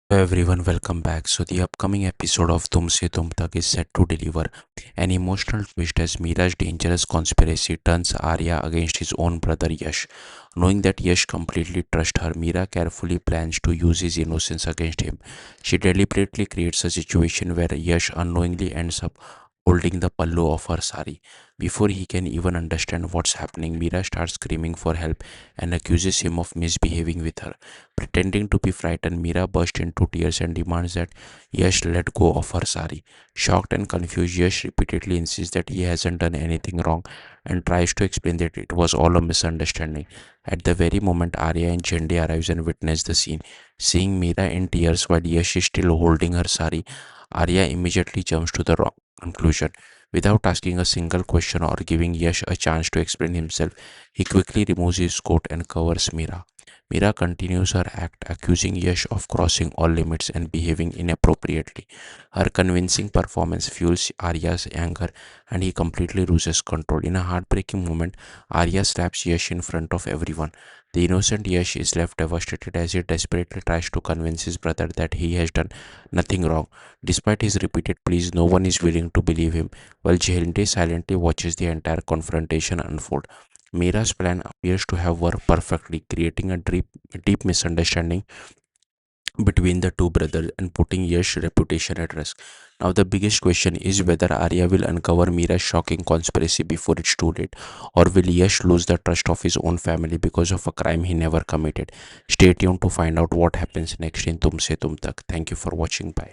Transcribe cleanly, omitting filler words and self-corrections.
Hello everyone, welcome back. So the upcoming episode of Tumse Tum Tak is set to deliver an emotional twist as Mira's dangerous conspiracy turns Arya against his own brother Yash. Knowing that Yash completely trusts her, Mira carefully plans to use his innocence against him. She deliberately creates a situation where Yash unknowingly ends up holding the pallu of her sari. Before he can even understand what's happening, Mira starts screaming for help and accuses him of misbehaving with her. Pretending to be frightened, Mira bursts into tears and demands that Yash let go of her sari. Shocked and confused, Yash repeatedly insists that he hasn't done anything wrong and tries to explain that it was all a misunderstanding. At the very moment Arya and Chende arrives and witness the scene, seeing Mira in tears while Yash is still holding her sari, Arya immediately jumps to the wrong conclusion. Without asking a single question or giving Yash a chance to explain himself, he quickly removes his coat and covers Mira. Mira continues her act, accusing Yash of crossing all limits and behaving inappropriately. Her convincing performance fuels Arya's anger and he completely loses control. In a heartbreaking moment, Arya slaps Yash in front of everyone. The innocent Yash is left devastated as he desperately tries to convince his brother that he has done nothing wrong. Despite his repeated pleas, no one is willing to believe him, while Jehinde silently watches the entire confrontation unfold. Mira's plan appears to have worked perfectly, creating a deep misunderstanding between the two brothers and putting Yash's reputation at risk. Now, the biggest question is whether Arya will uncover Mira's shocking conspiracy before it's too late, or will Yash lose the trust of his own family because of a crime he never committed. Stay tuned to find out what happens next in Tumse Tum Tak. Thank you for watching. Bye.